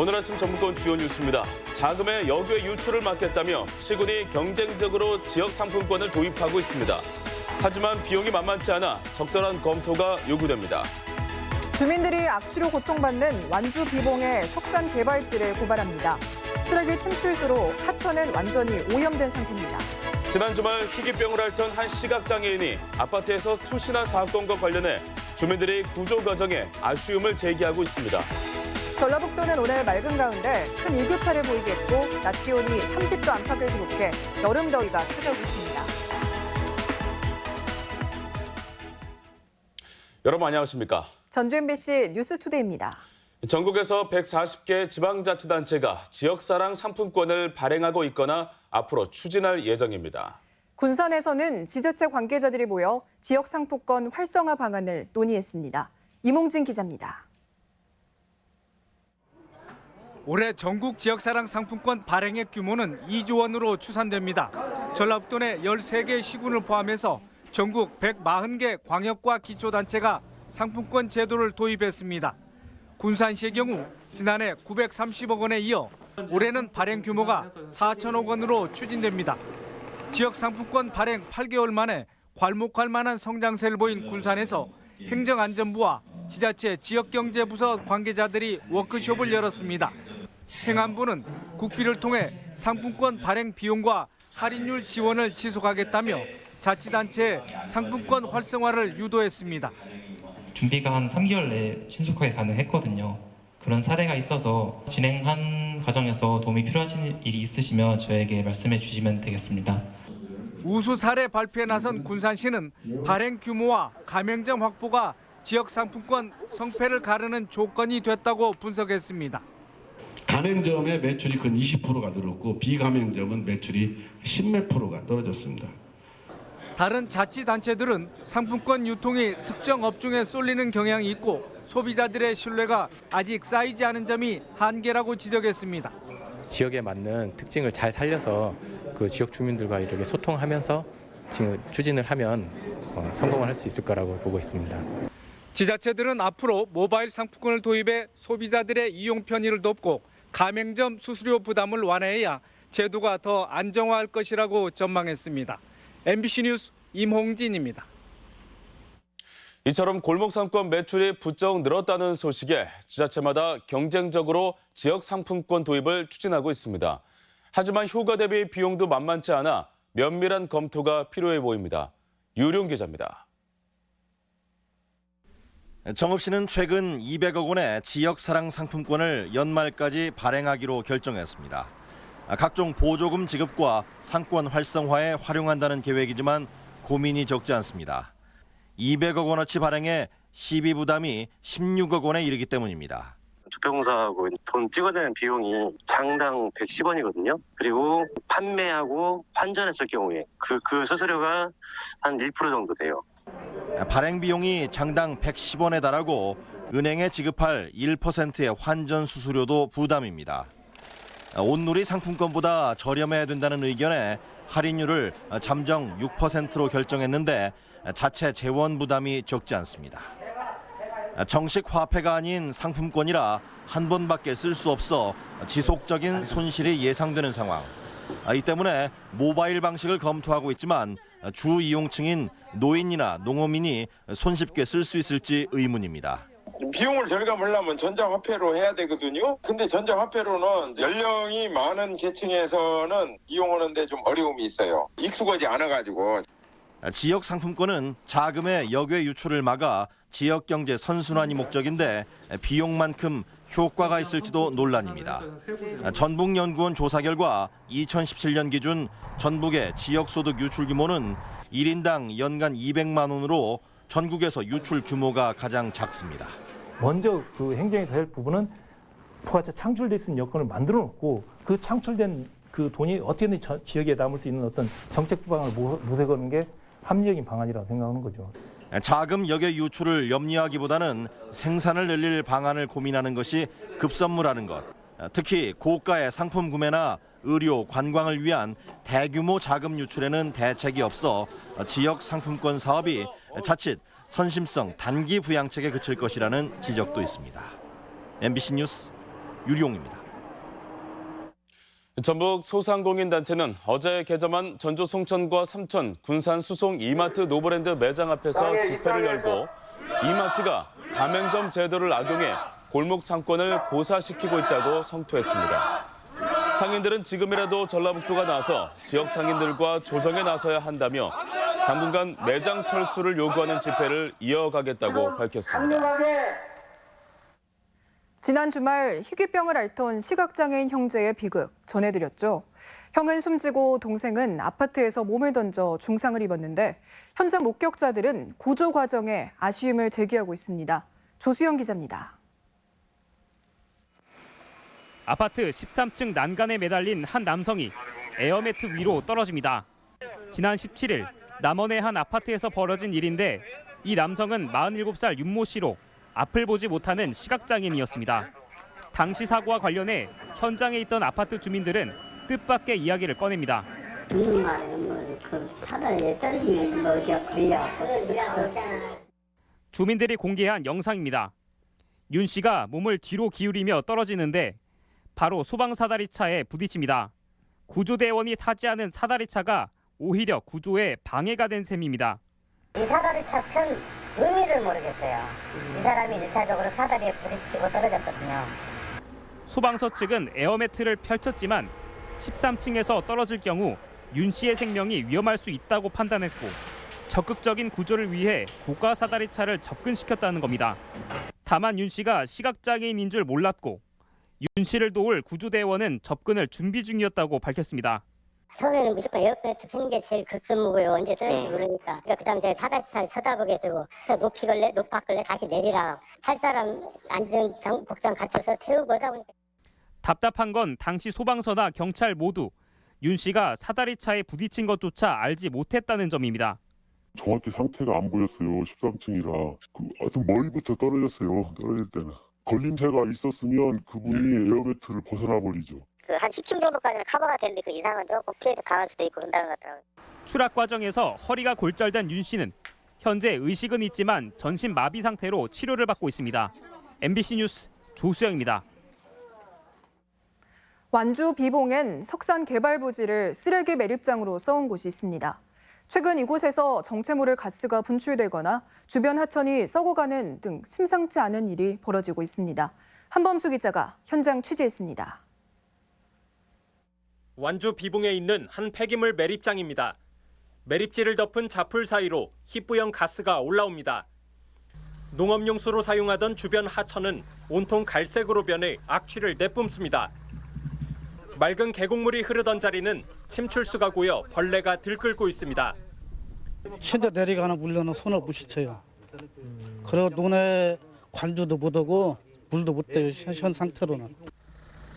오늘 아침 전북권 주요 뉴스입니다. 자금의 역외 유출을 막겠다며 시군이 경쟁적으로 지역 상품권을 도입하고 있습니다. 하지만 비용이 만만치 않아 적절한 검토가 요구됩니다. 주민들이 악취로 고통받는 완주 비봉의 석산 개발지를 고발합니다. 쓰레기 침출수로 하천은 완전히 오염된 상태입니다. 지난 주말 희귀병을 앓던 한 시각장애인이 아파트에서 투신한 사건과 관련해 주민들이 구조 과정에 아쉬움을 제기하고 있습니다. 전라북도는 오늘 맑은 가운데 큰 일교차를 보이겠고 낮 기온이 30도 안팎을 기록해 여름 더위가 찾아오고 있습니다. 여러분 안녕하십니까? 전주 MBC 뉴스투데이입니다. 전국에서 140개 지방자치단체가 지역사랑 상품권을 발행하고 있거나 앞으로 추진할 예정입니다. 군산에서는 지자체 관계자들이 모여 지역 상품권 활성화 방안을 논의했습니다. 이몽진 기자입니다. 올해 전국 지역사랑 상품권 발행액 규모는 2조 원으로 추산됩니다. 전라북도 내 13개 시군을 포함해서 전국 140개 광역과 기초단체가 상품권 제도를 도입했습니다. 군산시의 경우 지난해 930억 원에 이어 올해는 발행 규모가 4천억 원으로 추진됩니다. 지역 상품권 발행 8개월 만에 괄목할 만한 성장세를 보인 군산에서 행정안전부와 지자체 지역경제부서 관계자들이 워크숍을 열었습니다. 행안부는 국비를 통해 상품권 발행 비용과 할인율 지원을 지속하겠다며 자치단체의 상품권 활성화를 유도했습니다. 준비가 한 3개월 내에 신속하게 가능했거든요. 그런 사례가 있어서 진행한 과정에서 도움이 필요하신 일이 있으시면 저에게 말씀해 주시면 되겠습니다. 우수 사례 발표에 나선 군산시는 발행 규모와 가맹점 확보가 지역 상품권 성패를 가르는 조건이 됐다고 분석했습니다. 가맹점의 매출이 근 20%가 늘었고 비가맹점은 매출이 10몇 %가 떨어졌습니다. 다른 자치단체들은 상품권 유통이 특정 업종에 쏠리는 경향이 있고 소비자들의 신뢰가 아직 쌓이지 않은 점이 한계라고 지적했습니다. 지역에 맞는 특징을 잘 살려서 그 지역 주민들과 이렇게 소통하면서 지금 추진을 하면 성공을 할 수 있을 거라고 보고 있습니다. 지자체들은 앞으로 모바일 상품권을 도입해 소비자들의 이용 편의를 돕고 가맹점 수수료 부담을 완화해야 제도가 더 안정화할 것이라고 전망했습니다. MBC 뉴스 임홍진입니다. 이처럼 골목상권 매출이 부쩍 늘었다는 소식에 지자체마다 경쟁적으로 지역 상품권 도입을 추진하고 있습니다. 하지만 효과 대비 비용도 만만치 않아 면밀한 검토가 필요해 보입니다. 유룡 기자입니다. 정읍시는 최근 200억 원의 지역사랑 상품권을 연말까지 발행하기로 결정했습니다. 각종 보조금 지급과 상권 활성화에 활용한다는 계획이지만 고민이 적지 않습니다. 200억 원어치 발행에 시비 부담이 16억 원에 이르기 때문입니다. 투표공사하고 돈 찍어내는 비용이 장당 110원이거든요. 그리고 판매하고 환전했을 경우에 그 수수료가 한 1% 정도 돼요. 발행 비용이 장당 110원에 달하고 은행에 지급할 1%의 환전 수수료도 부담입니다. 온누리 상품권보다 저렴해야 된다는 의견에 할인율을 잠정 6%로 결정했는데 자체 재원 부담이 적지 않습니다. 정식 화폐가 아닌 상품권이라 한 번밖에 쓸 수 없어 지속적인 손실이 예상되는 상황. 이 때문에 모바일 방식을 검토하고 있지만 주 이용층인 노인이나 농어민이 손쉽게 쓸 수 있을지 의문입니다. 비용을 절감하려면 전자화폐로 해야 되거든요. 근데 전자화폐로는 연령이 많은 계층에서는 이용하는데 좀 어려움이 있어요. 익숙하지 않아가지고. 지역 상품권은 자금의 역외 유출을 막아 지역 경제 선순환이 목적인데 비용만큼 효과가 있을지도 논란입니다. 전북연구원 조사 결과 2017년 기준 전북의 지역소득 유출 규모는 1인당 연간 200만 원으로 전국에서 유출 규모가 가장 작습니다. 먼저 그 행정에서 할 부분은 부가가치가 창출될 수 있는 여건을 만들어 놓고 그 창출된 그 돈이 어떻게든 지역에 남을 수 있는 어떤 정책 방안을 모색하는 게 합리적인 방안이라고 생각하는 거죠. 자금 역외 유출을 염려하기보다는 생산을 늘릴 방안을 고민하는 것이 급선무라는 것. 특히 고가의 상품 구매나 의료, 관광을 위한 대규모 자금 유출에는 대책이 없어 지역 상품권 사업이 자칫 선심성 단기 부양책에 그칠 것이라는 지적도 있습니다. MBC 뉴스 유리용입니다. 전북 소상공인단체는 어제 개점한 전주 송천과 삼천 군산 수송 이마트 노브랜드 매장 앞에서 집회를 열고 이마트가 가맹점 제도를 악용해 골목 상권을 고사시키고 있다고 성토했습니다. 상인들은 지금이라도 전라북도가 나서 지역 상인들과 조정에 나서야 한다며 당분간 매장 철수를 요구하는 집회를 이어가겠다고 밝혔습니다. 지난 주말 희귀병을 앓던 시각장애인 형제의 비극 전해드렸죠. 형은 숨지고 동생은 아파트에서 몸을 던져 중상을 입었는데 현장 목격자들은 구조 과정에 아쉬움을 제기하고 있습니다. 조수영 기자입니다. 아파트 13층 난간에 매달린 한 남성이 에어매트 위로 떨어집니다. 지난 17일 남원의 한 아파트에서 벌어진 일인데 이 남성은 47살 윤모 씨로 앞을 보지 못하는 시각장애인이었습니다. 당시 사고와 관련해 현장에 있던 아파트 주민들은 뜻밖의 이야기를 꺼냅니다. 사다리에 떨어지면서 어디가 걸려갖고. 주민들이 공개한 영상입니다. 윤 씨가 몸을 뒤로 기울이며 떨어지는데 바로 소방사다리차에 부딪힙니다. 구조대원이 타지 않은 사다리차가 오히려 구조에 방해가 된 셈입니다. 이 사다리차 편 의미를 모르겠어요. 이 사람이 1차적으로 사다리에 부딪히고 떨어졌거든요. 소방서 측은 에어매트를 펼쳤지만 13층에서 떨어질 경우 윤 씨의 생명이 위험할 수 있다고 판단했고 적극적인 구조를 위해 고가 사다리차를 접근시켰다는 겁니다. 다만 윤 씨가 시각장애인인 줄 몰랐고 윤 씨를 도울 구조대원은 접근을 준비 중이었다고 밝혔습니다. 처음에는 무조건 에어매트 펴는 게 제일 급선무고요. 언제 떨어질지 모르니까. 그다음 제가 사다리차를 쳐다보게 되고 높이 바꿀래 다시 내리라. 탈 사람 안전 복장 갖춰서 태우고 하다 보니까. 답답한 건 당시 소방서나 경찰 모두 윤 씨가 사다리차에 부딪힌 것조차 알지 못했다는 점입니다. 정확히 상태가 안 보였어요. 13층이라. 하여튼 머리부터 떨어졌어요. 떨어질 때는. 걸림새가 있었으면 그분이 에어매트를 벗어나 버리죠. 한 10층 정도까지는 커버가 되는데 그 이상은 조금 피해가 강할 수도 있고 그런다는 것 같더라고요. 추락 과정에서 허리가 골절된 윤 씨는 현재 의식은 있지만 전신 마비 상태로 치료를 받고 있습니다. MBC 뉴스 조수영입니다. 완주 비봉엔 석산 개발 부지를 쓰레기 매립장으로 써온 곳이 있습니다. 최근 이곳에서 정체모를 가스가 분출되거나 주변 하천이 썩어가는 등 심상치 않은 일이 벌어지고 있습니다. 한범수 기자가 현장 취재했습니다. 완주 비봉에 있는 한 폐기물 매립장입니다. 매립지를 덮은 자풀 사이로 희뿌연 가스가 올라옵니다. 농업용수로 사용하던 주변 하천은 온통 갈색으로 변해 악취를 내뿜습니다. 맑은 계곡물이 흐르던 자리는 침출수가 고여 벌레가 들끓고 있습니다. 신도 내려가는 물로는 손을 못 씻어요. 그리고 논에 관주도 못하고 물도 못 대요. 현 상태로는.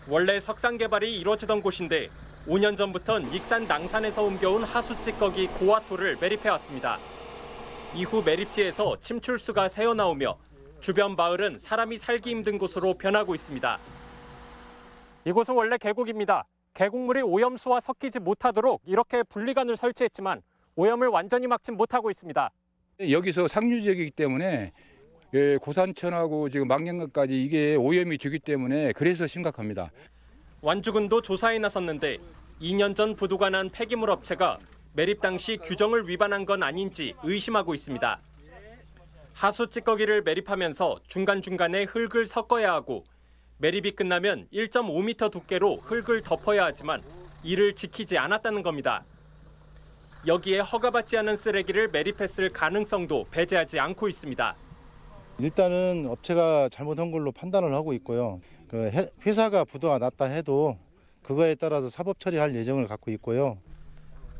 원래 석산 개발이 이루어지던 곳인데 5년 전부터는 익산 낭산에서 옮겨온 하수 찌꺼기 고와토를 매립해왔습니다. 이후 매립지에서 침출수가 새어나오며 주변 마을은 사람이 살기 힘든 곳으로 변하고 있습니다. 이곳은 원래 계곡입니다. 계곡물이 오염수와 섞이지 못하도록 이렇게 분리관을 설치했지만 오염을 완전히 막진 못하고 있습니다. 여기서 상류 지역이기 때문에 고산천하고 지금 망경까지 이게 오염이 되기 때문에 그래서 심각합니다. 완주군도 조사에 나섰는데 2년 전 부도가 난 폐기물 업체가 매립 당시 규정을 위반한 건 아닌지 의심하고 있습니다. 하수 찌꺼기를 매립하면서 중간중간에 흙을 섞어야 하고 매립이 끝나면 1.5m 두께로 흙을 덮어야 하지만 이를 지키지 않았다는 겁니다. 여기에 허가받지 않은 쓰레기를 매립했을 가능성도 배제하지 않고 있습니다. 일단은 업체가 잘못한 걸로 판단을 하고 있고요. 회사가 부도가 났다 해도 그거에 따라서 사법 처리할 예정을 갖고 있고요.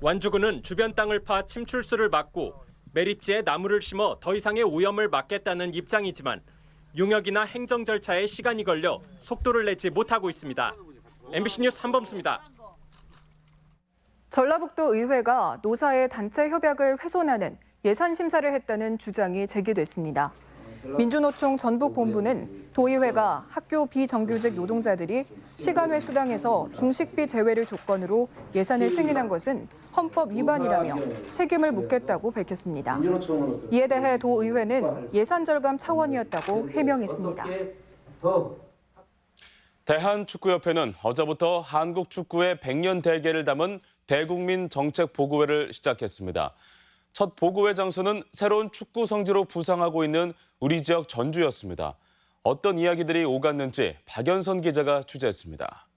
완주군은 주변 땅을 파 침출수를 막고 매립지에 나무를 심어 더 이상의 오염을 막겠다는 입장이지만 용역이나 행정 절차에 시간이 걸려 속도를 내지 못하고 있습니다. MBC 뉴스 한범수입니다. 전라북도 의회가 노사의 단체 협약을 훼손하는 예산 심사를 했다는 주장이 제기됐습니다. 민주노총 전북본부는 도의회가 학교 비정규직 노동자들이 시간외 수당에서 중식비 제외를 조건으로 예산을 승인한 것은 헌법 위반이라며 책임을 묻겠다고 밝혔습니다. 이에 대해 도의회는 예산 절감 차원이었다고 해명했습니다. 대한축구협회는 어제부터 한국 축구의 100년 대계를 담은 대국민 정책 보고회를 시작했습니다. 첫 보고회 장소는 새로운 축구 성지로 부상하고 있는 우리 지역 전주였습니다. 어떤 이야기들이 오갔는지 박연선 기자가 취재했습니다.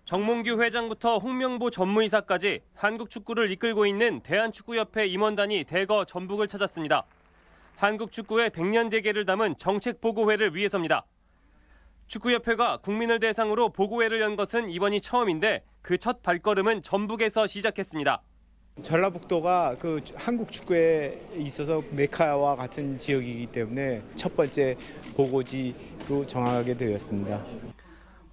정몽규 회장부터 홍명보 전무이사까지 한국 축구를 이끌고 있는 대한축구협회 임원단이 대거 전북을 찾았습니다. 한국 축구의 100년 대계를 담은 정책 보고회를 위해서입니다. 축구협회가 국민을 대상으로 보고회를 연 것은 이번이 처음인데 그 첫 발걸음은 전북에서 시작했습니다. 전라북도가 한국 축구에 있어서 메카와 같은 지역이기 때문에 첫 번째 보고지로 정하게 되었습니다.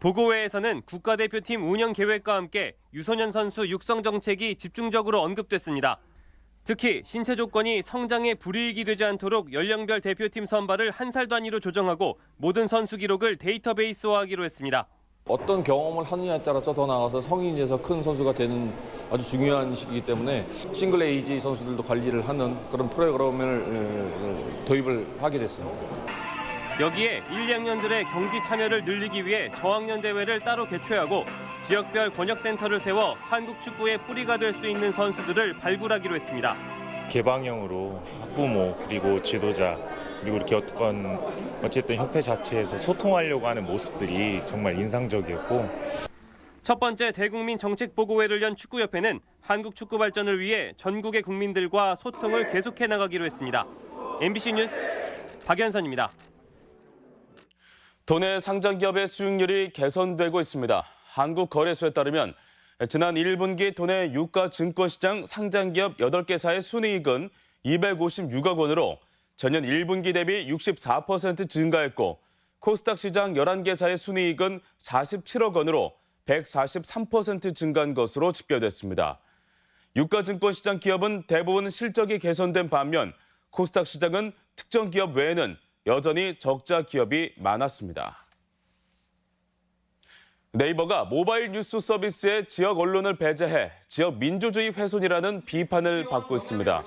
보고회에서는 국가대표팀 운영 계획과 함께 유소년 선수 육성 정책이 집중적으로 언급됐습니다. 특히 신체 조건이 성장에 불이익이 되지 않도록 연령별 대표팀 선발을 한 살 단위로 조정하고 모든 선수 기록을 데이터베이스화하기로 했습니다. 어떤 경험을 하느냐에 따라서 더 나아가서 성인이 돼서 큰 선수가 되는 아주 중요한 시기이기 때문에 싱글 에이지 선수들도 관리를 하는 그런 프로그램을 도입을 하게 됐습니다. 여기에 1, 2학년들의 경기 참여를 늘리기 위해 저학년 대회를 따로 개최하고 지역별 권역센터를 세워 한국 축구의 뿌리가 될 수 있는 선수들을 발굴하기로 했습니다. 개방형으로 학부모 그리고 지도자 그리고 이렇게 어쨌든 협회 자체에서 소통하려고 하는 모습들이 정말 인상적이었고 첫 번째 대국민 정책 보고회를 연 축구협회는 한국 축구 발전을 위해 전국의 국민들과 소통을 계속해 나가기로 했습니다. MBC 뉴스 박연선입니다. 도내 상장기업의 수익률이 개선되고 있습니다. 한국거래소에 따르면 지난 1분기 도내 유가 증권시장 상장기업 8개사의 순이익은 256억 원으로 전년 1분기 대비 64% 증가했고 코스닥 시장 11개사의 순이익은 47억 원으로 143% 증가한 것으로 집계됐습니다. 유가 증권시장 기업은 대부분 실적이 개선된 반면 코스닥 시장은 특정 기업 외에는 여전히 적자 기업이 많았습니다. 네이버가 모바일 뉴스 서비스에 지역 언론을 배제해 지역 민주주의 훼손이라는 비판을 받고 있습니다.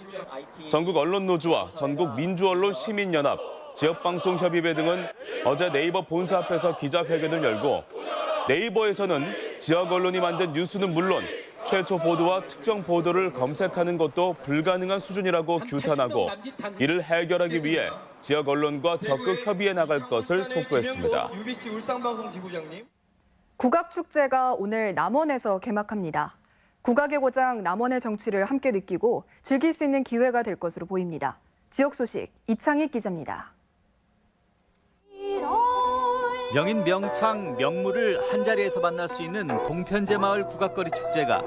전국 언론노조와 전국 민주언론 시민연합, 지역방송협의회 등은 어제 네이버 본사 앞에서 기자회견을 열고 네이버에서는 지역 언론이 만든 뉴스는 물론 최초 보도와 특정 보도를 검색하는 것도 불가능한 수준이라고 규탄하고 이를 해결하기 위해 지역 언론과 적극 협의해 나갈 것을 촉구했습니다. 국악축제가 오늘 남원에서 개막합니다. 국악의 고장 남원의 정취를 함께 느끼고 즐길 수 있는 기회가 될 것으로 보입니다. 지역 소식 이창익 기자입니다. 명인 명창 명물을 한자리에서 만날 수 있는 동편제 마을 국악거리 축제가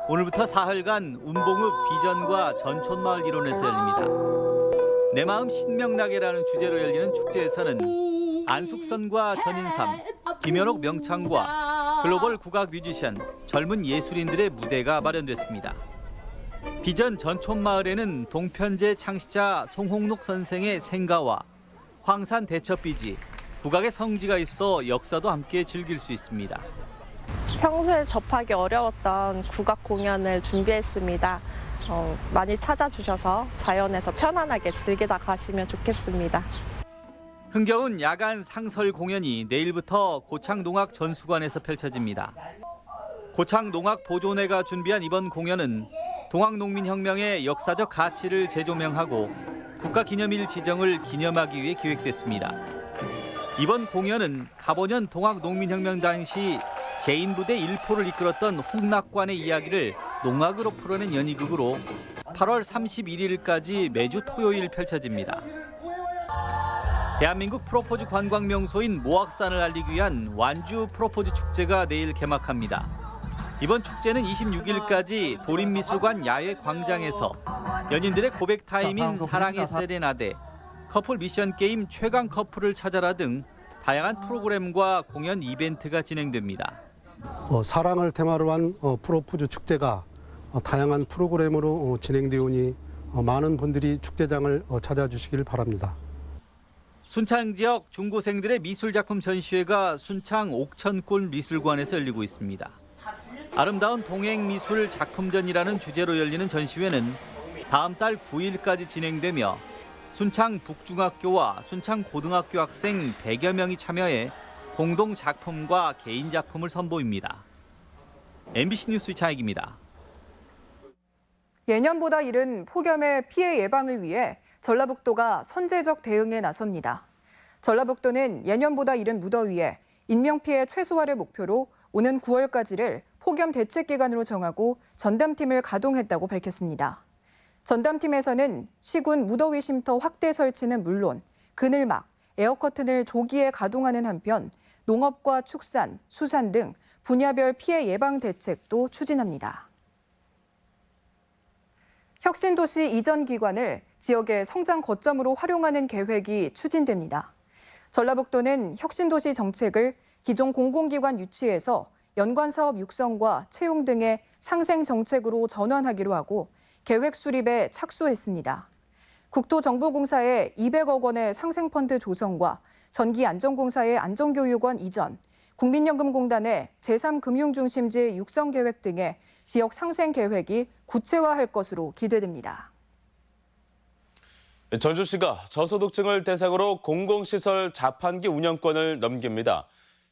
오늘부터 사흘간 운봉읍 비전과 전촌마을 일원에서 열립니다. 내 마음 신명나게라는 주제로 열리는 축제에서는 안숙선과 전인삼, 김현옥 명창과 글로벌 국악 뮤지션, 젊은 예술인들의 무대가 마련됐습니다. 비전 전촌마을에는 동편제 창시자 송홍록 선생의 생가와 황산 대첩비지, 국악의 성지가 있어 역사도 함께 즐길 수 있습니다. 평소에 접하기 어려웠던 국악 공연을 준비했습니다. 많이 찾아주셔서 자연에서 편안하게 즐기다 가시면 좋겠습니다. 흥겨운 야간 상설 공연이 내일부터 고창농악 전수관에서 펼쳐집니다. 고창농악 보존회가 준비한 이번 공연은 동학농민혁명의 역사적 가치를 재조명하고 국가기념일 지정을 기념하기 위해 기획됐습니다. 이번 공연은 가보년 동학농민혁명 당시 제인부대 1포를 이끌었던 홍락관의 이야기를 농악으로 풀어낸 연희극으로 8월 31일까지 매주 토요일 펼쳐집니다. 대한민국 프로포즈 관광 명소인 모악산을 알리기 위한 완주 프로포즈 축제가 내일 개막합니다. 이번 축제는 26일까지 도림미술관 야외 광장에서 연인들의 고백 타임인 사랑의 세레나데, 커플 미션 게임 최강 커플을 찾아라 등 다양한 프로그램과 공연 이벤트가 진행됩니다. 사랑을 테마로 한 프로포즈 축제가 다양한 프로그램으로 진행되오니 많은 분들이 축제장을 찾아주시길 바랍니다. 순창 지역 중고생들의 미술작품 전시회가 순창 옥천골 미술관에서 열리고 있습니다. 아름다운 동행미술 작품전이라는 주제로 열리는 전시회는 다음 달 9일까지 진행되며 순창 북중학교와 순창 고등학교 학생 100여 명이 참여해 공동 작품과 개인 작품을 선보입니다. MBC 뉴스 이창익입니다. 예년보다 이른 폭염의 피해 예방을 위해 전라북도가 선제적 대응에 나섭니다. 전라북도는 예년보다 이른 무더위에 인명피해 최소화를 목표로 오는 9월까지를 폭염 대책 기간으로 정하고 전담팀을 가동했다고 밝혔습니다. 전담팀에서는 시군 무더위 쉼터 확대 설치는 물론 그늘막, 에어커튼을 조기에 가동하는 한편 농업과 축산, 수산 등 분야별 피해 예방 대책도 추진합니다. 혁신도시 이전 기관을 지역의 성장 거점으로 활용하는 계획이 추진됩니다. 전라북도는 혁신도시 정책을 기존 공공기관 유치에서 연관사업 육성과 채용 등의 상생 정책으로 전환하기로 하고 계획 수립에 착수했습니다. 국토정보공사의 200억 원의 상생펀드 조성과 전기안전공사의 안전교육원 이전, 국민연금공단의 제3금융중심지 육성 계획 등의 지역 상생 계획이 구체화할 것으로 기대됩니다. 전주시가 저소득층을 대상으로 공공시설 자판기 운영권을 넘깁니다.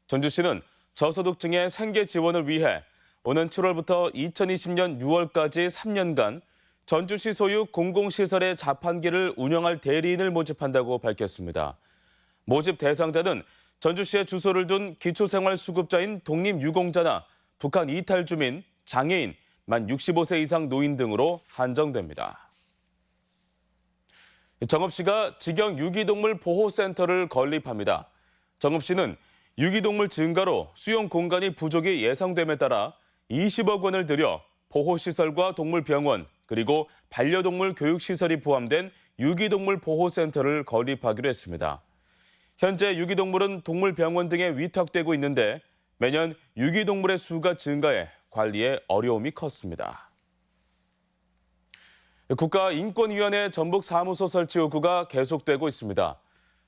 전주시는 저소득층의 생계 지원을 위해 오는 7월부터 2020년 6월까지 3년간 전주시 소유 공공시설의 자판기를 운영할 대리인을 모집한다고 밝혔습니다. 모집 대상자는 전주시에 주소를 둔 기초생활수급자인 독립유공자나 북한 이탈 주민, 장애인, 만 65세 이상 노인 등으로 한정됩니다. 정읍시가 직영 유기동물 보호센터를 건립합니다. 정읍시는 유기동물 증가로 수용 공간이 부족이 예상됨에 따라 20억 원을 들여 보호시설과 동물병원, 그리고 반려동물 교육시설이 포함된 유기동물 보호센터를 건립하기로 했습니다. 현재 유기동물은 동물병원 등에 위탁되고 있는데 매년 유기동물의 수가 증가해 관리에 어려움이 컸습니다. 국가인권위원회 전북사무소 설치 요구가 계속되고 있습니다.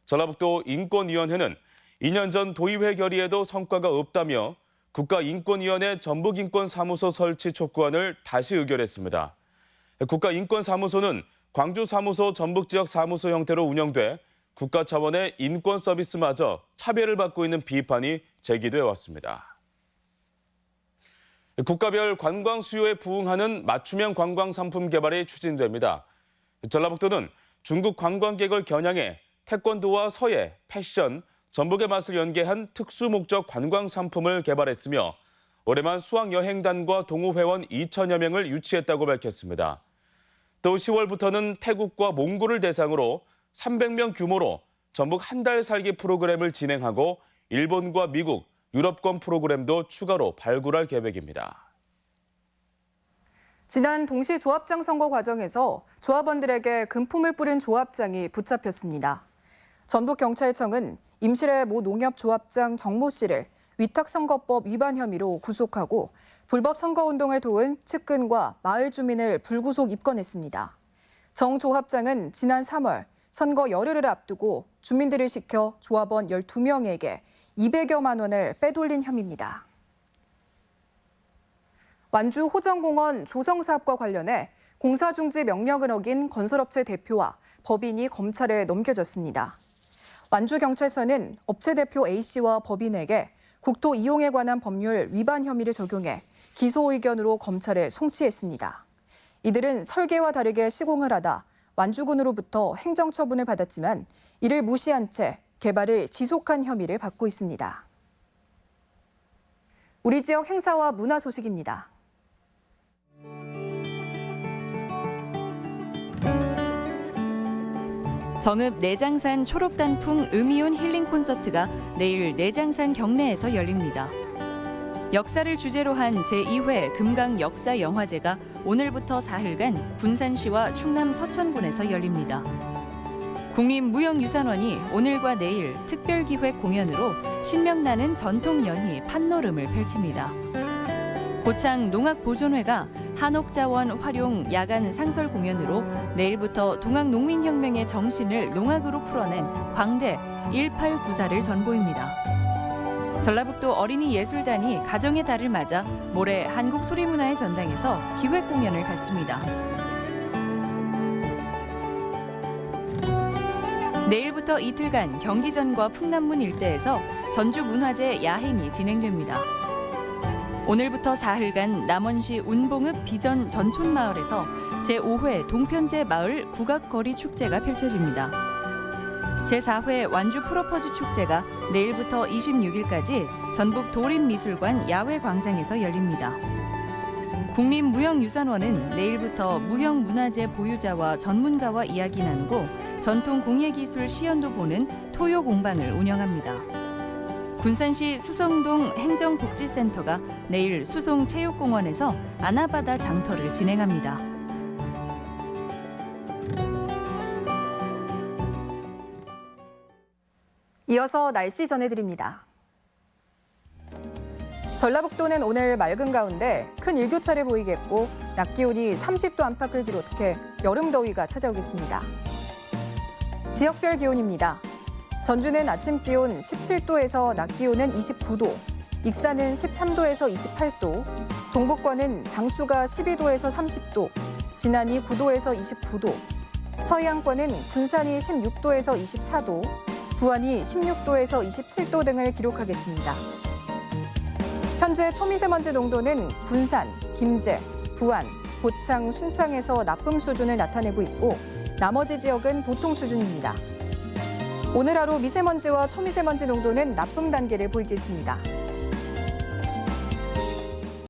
전라북도 인권위원회는 2년 전 도의회 결의에도 성과가 없다며 국가인권위원회 전북인권사무소 설치 촉구안을 다시 의결했습니다. 국가인권사무소는 광주사무소 전북지역 사무소 형태로 운영돼 국가 차원의 인권 서비스마저 차별을 받고 있는 비판이 제기돼 왔습니다. 국가별 관광 수요에 부응하는 맞춤형 관광 상품 개발이 추진됩니다. 전라북도는 중국 관광객을 겨냥해 태권도와 서예, 패션, 전북의 맛을 연계한 특수 목적 관광 상품을 개발했으며 올해만 수학여행단과 동호회원 2천여 명을 유치했다고 밝혔습니다. 또 10월부터는 태국과 몽골을 대상으로 300명 규모로 전북 한 달 살기 프로그램을 진행하고 일본과 미국, 유럽권 프로그램도 추가로 발굴할 계획입니다. 지난 동시 조합장 선거 과정에서 조합원들에게 금품을 뿌린 조합장이 붙잡혔습니다. 전북경찰청은 임실의 모 농협조합장 정모 씨를 위탁선거법 위반 혐의로 구속하고 불법 선거운동을 도운 측근과 마을 주민을 불구속 입건했습니다. 정 조합장은 지난 3월 선거 열흘을 앞두고 주민들을 시켜 조합원 12명에게 200여만 원을 빼돌린 혐의입니다. 완주 호정공원 조성사업과 관련해 공사중지 명령을 어긴 건설업체 대표와 법인이 검찰에 넘겨졌습니다. 완주경찰서는 업체 대표 A씨와 법인에게 국토 이용에 관한 법률 위반 혐의를 적용해 기소 의견으로 검찰에 송치했습니다. 이들은 설계와 다르게 시공을 하다 완주군으로부터 행정처분을 받았지만 이를 무시한 채 개발을 지속한 혐의를 받고 있습니다. 우리 지역 행사와 문화 소식입니다. 정읍 내장산 초록단풍 음이온 힐링 콘서트가 내일 내장산 경내에서 열립니다. 역사를 주제로 한 제2회 금강 역사 영화제가 오늘부터 사흘간 군산시와 충남 서천군에서 열립니다. 국립무형유산원이 오늘과 내일 특별기획 공연으로 신명나는 전통연희 판노름을 펼칩니다. 고창 농악보존회가 한옥자원 활용 야간 상설 공연으로 내일부터 동학농민혁명의 정신을 농악으로 풀어낸 광대 1894를 선보입니다. 전라북도 어린이예술단이 가정의 달을 맞아 모레 한국소리문화의 전당에서 기획 공연을 갖습니다. 내일부터 이틀간 경기전과 풍남문 일대에서 전주문화제 야행이 진행됩니다. 오늘부터 사흘간 남원시 운봉읍 비전 전촌마을에서 제5회 동편제 마을 국악거리 축제가 펼쳐집니다. 제4회 완주 프로포즈 축제가 내일부터 26일까지 전북 도림미술관 야외광장에서 열립니다. 국립무형유산원은 내일부터 무형문화재 보유자와 전문가와 이야기 나누고 전통 공예기술 시연도 보는 토요 공방을 운영합니다. 군산시 수성동 행정복지센터가 내일 수송체육공원에서 아나바다 장터를 진행합니다. 이어서 날씨 전해드립니다. 전라북도는 오늘 맑은 가운데 큰 일교차를 보이겠고 낮 기온이 30도 안팎을 기록해 여름 더위가 찾아오겠습니다. 지역별 기온입니다. 전주는 아침 기온 17도에서 낮 기온은 29도, 익산은 13도에서 28도, 동북권은 장수가 12도에서 30도, 진안이 9도에서 29도, 서해안권은 군산이 16도에서 24도, 부안이 16도에서 27도 등을 기록하겠습니다. 현재 초미세먼지 농도는 군산, 김제, 부안, 고창, 순창에서 나쁨 수준을 나타내고 있고 나머지 지역은 보통 수준입니다. 오늘 하루 미세먼지와 초미세먼지 농도는 나쁨 단계를 보이겠습니다.